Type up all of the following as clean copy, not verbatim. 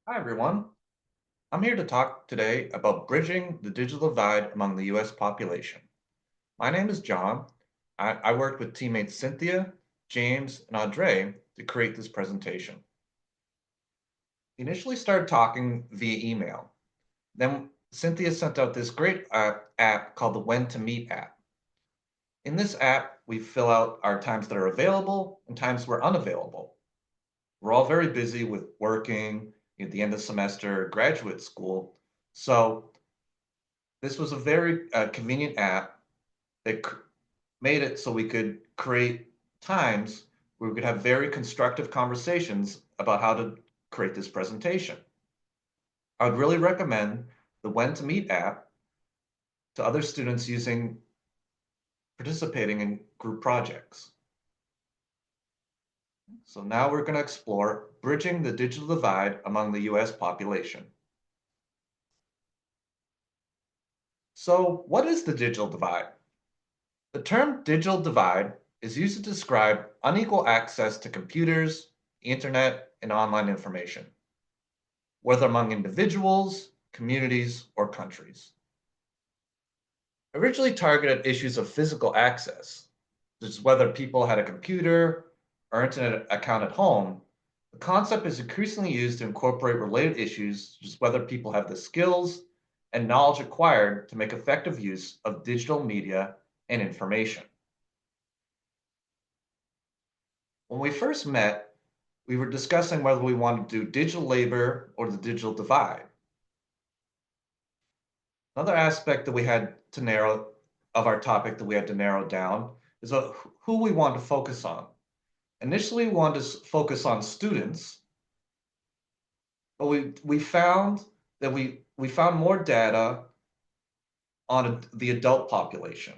Hi, everyone. I'm here to talk today about bridging the digital divide among the US population. My name is John. I worked with teammates Cynthia, James, and Audrey to create this presentation. We initially started talking via email. Then Cynthia sent out this great app called the When to Meet app. In this app, we fill out our times that are available and times we're unavailable. We're all very busy with working at the end of semester, graduate school. So this was a very convenient app that made it so we could create times where we could have very constructive conversations about how to create this presentation. I would really recommend the When to Meet app to other students participating in group projects. So now we're going to explore bridging the digital divide among the US population. So what is the digital divide? The term digital divide is used to describe unequal access to computers, the internet, and online information, whether among individuals, communities, or countries. Originally targeted issues of physical access, such as whether people had a computer or internet account at home, the concept is increasingly used to incorporate related issues, such as whether people have the skills and knowledge required to make effective use of digital media and information. When we first met, we were discussing whether we wanted to do digital labor or the digital divide. Another aspect that we had to narrow of our topic that we had to narrow down is who we want to focus on. Initially, we wanted to focus on students, but we found that we found more data on the adult population.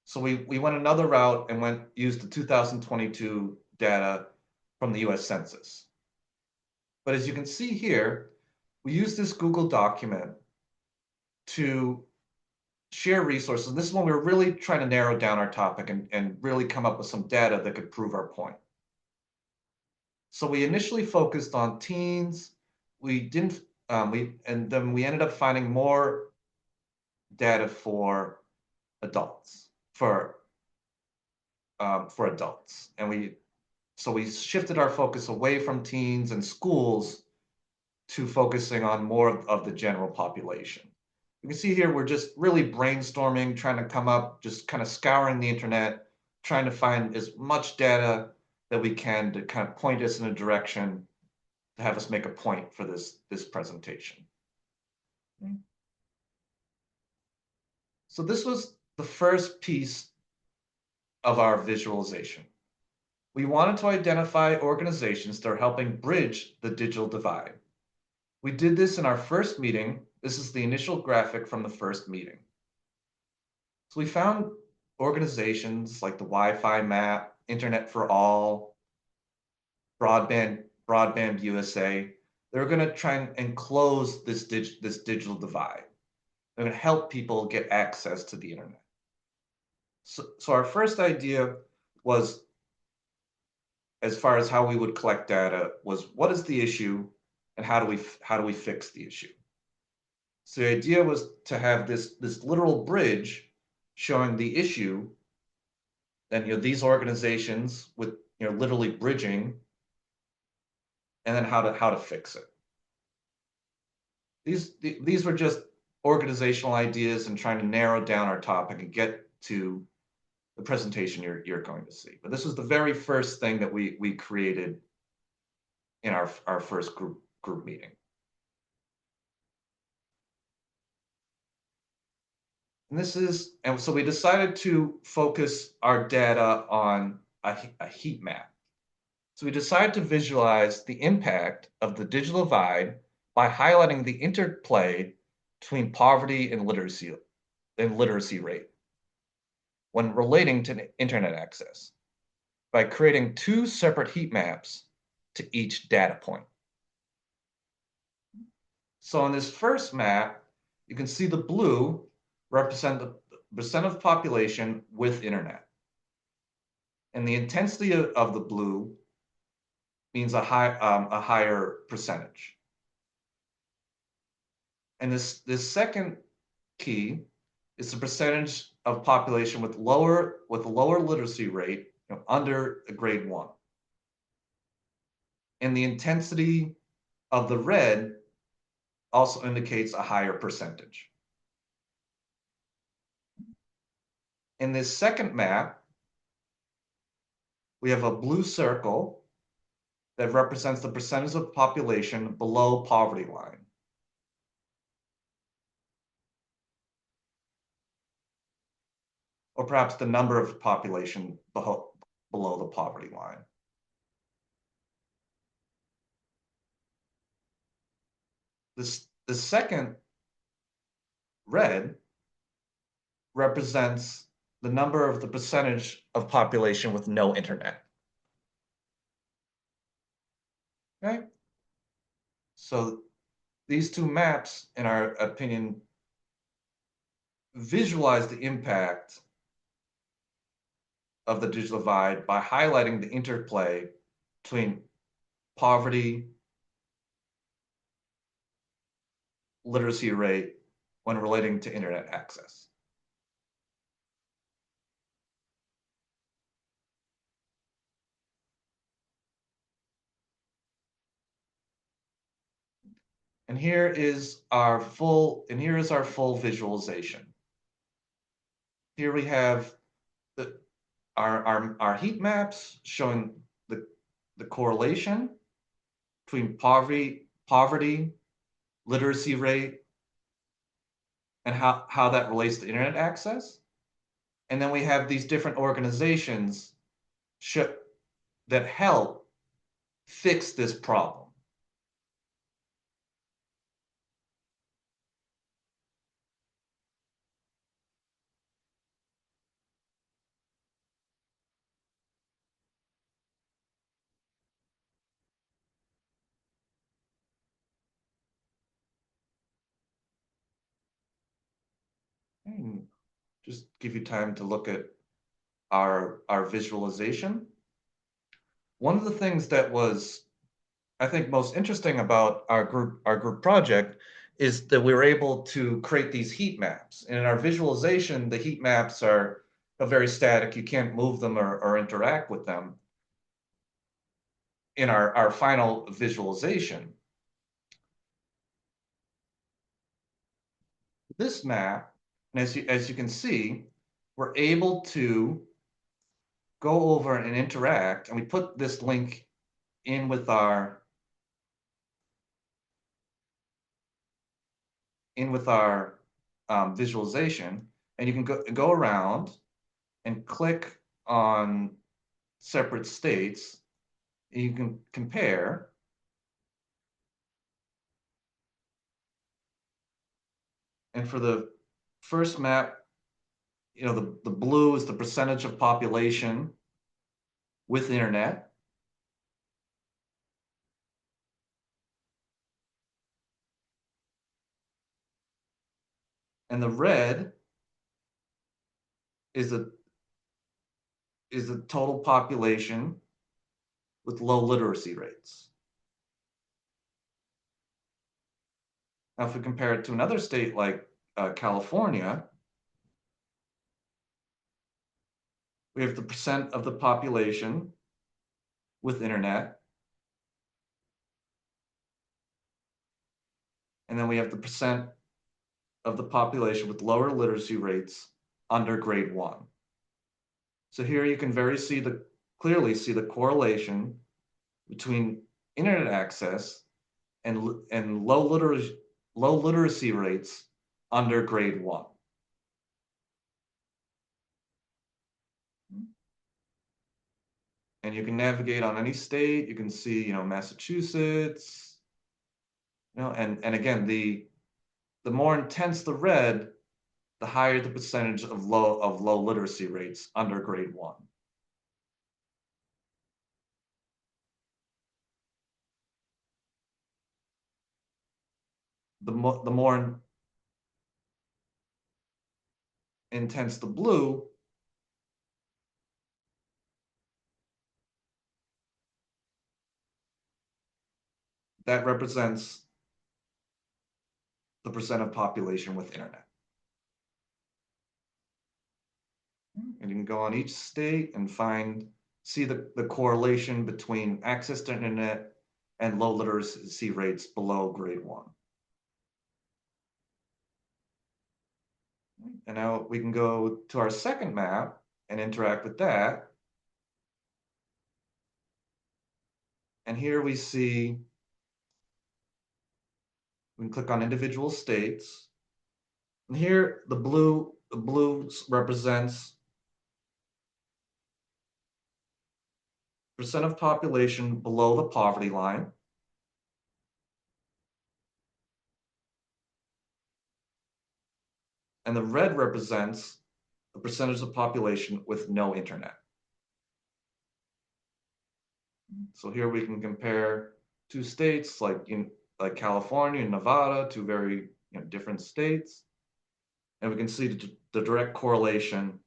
So we went another route and used the 2022 data from the US Census. But as you can see here, we use this Google document to share resources. This is when we were really trying to narrow down our topic and really come up with some data that could prove our point. So we initially focused on teens. We didn't, and then we ended up finding more data for adults, for adults. So we shifted our focus away from teens and schools to focusing on more of the general population. You can see here, we're just really brainstorming, trying to come up, just kind of scouring the internet, trying to find as much data that we can to kind of point us in a direction to have us make a point for this presentation. So this was the first piece of our visualization. We wanted to identify organizations that are helping bridge the digital divide. We did this in our first meeting. This is the initial graphic from the first meeting. So we found organizations like the Wi-Fi Map, Internet for All, Broadband USA. They're going to try and close this digital divide. They're going to help people get access to the internet. So our first idea was, as far as how we would collect data, was what is the issue and how do we fix the issue? So the idea was to have this literal bridge showing the issue, and these organizations with literally bridging, and then how to fix it. These were just organizational ideas and trying to narrow down our topic and get to the presentation you're going to see. But this was the very first thing that we created in our first group meeting. And so we decided to focus our data on a heat map. So we decided to visualize the impact of the digital divide by highlighting the interplay between poverty and literacy rate when relating to internet access by creating two separate heat maps to each data point. So in this first map, you can see the blue represent the percent of population with internet. And the intensity of the blue means a higher percentage. And this second key is the percentage of population with a lower literacy rate, under a grade 1. And the intensity of the red also indicates a higher percentage. In this second map, we have a blue circle that represents the percentage of population below poverty line. Or perhaps the number of population below the poverty line. The second red represents the number of the percentage of population with no internet. Okay? So these two maps, in our opinion, visualize the impact of the digital divide by highlighting the interplay between poverty, literacy rate when relating to internet access. And here is our full visualization. Here we have our heat maps showing the correlation between poverty, literacy rate, and how that relates to internet access. And then we have these different organizations that help fix this problem. And just give you time to look at our visualization. One of the things that was, I think, most interesting about our group project is that we were able to create these heat maps. And in our visualization, the heat maps are very static. You can't move them or interact with them. In our final visualization, this map, and as you can see, we're able to go over and interact, and we put this link in with our visualization, and you can go around and click on separate states. And you can compare. And for the first map, the blue is the percentage of population with internet. And the red is the total population with low literacy rates. Now, if we compare it to another state like California, we have the percent of the population with internet. And then we have the percent of the population with lower literacy rates under grade 1. So here you can clearly see the correlation between internet access and low literacy rates under grade 1. And you can navigate on any state. You can see, Massachusetts, and again, the more intense the red, the higher the percentage of low literacy rates under grade 1. The more intense the blue, that represents the percent of population with internet. And you can go on each state and see the correlation between access to internet and low literacy rates below grade 1. And now we can go to our second map and interact with that. And here we see, we can click on individual states. And here the blue represents percent of population below the poverty line. And the red represents the percentage of population with no internet. So here we can compare two states like California and Nevada, two very different states. And we can see the direct correlation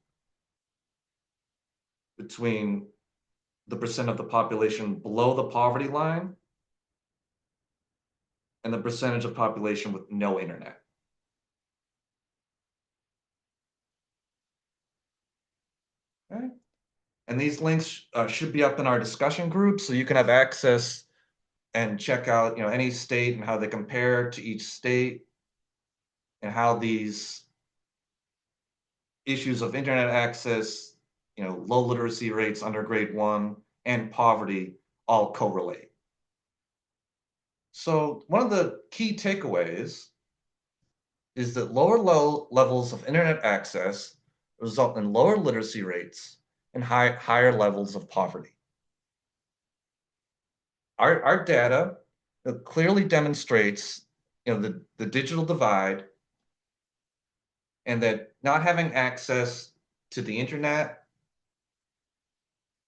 between the percent of the population below the poverty line and the percentage of population with no internet. Okay. And these links should be up in our discussion group, so you can have access and check out any state and how they compare to each state and how these issues of internet access, low literacy rates under grade 1, and poverty all correlate. So one of the key takeaways is that lower levels of internet access result in lower literacy rates and higher levels of poverty. Our data clearly demonstrates the digital divide, and that not having access to the internet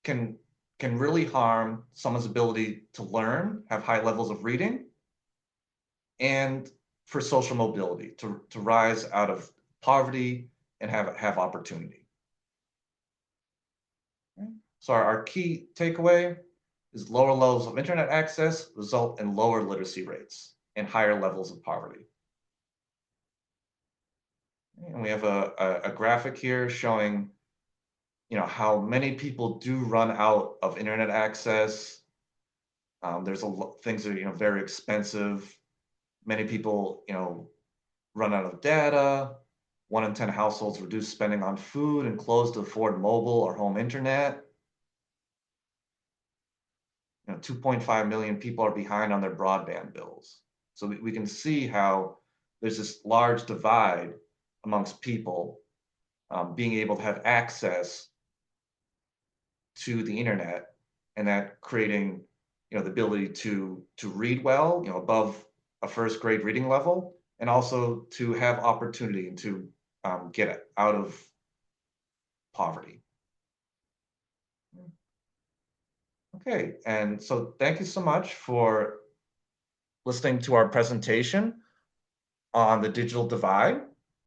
can really harm someone's ability to learn, have high levels of reading, and for social mobility, to rise out of poverty and have opportunity. Okay. So our key takeaway is lower levels of internet access result in lower literacy rates and higher levels of poverty. And we have a graphic here showing how many people do run out of internet access. There's things that are very expensive. Many people run out of data. 1 in 10 households reduce spending on food and close to afford mobile or home internet. 2.5 million people are behind on their broadband bills. So we can see how there's this large divide amongst people being able to have access to the internet, and that creating the ability to read well, above a first grade reading level, and also to have opportunity and to get out of poverty. Okay, and so thank you so much for listening to our presentation on the digital divide.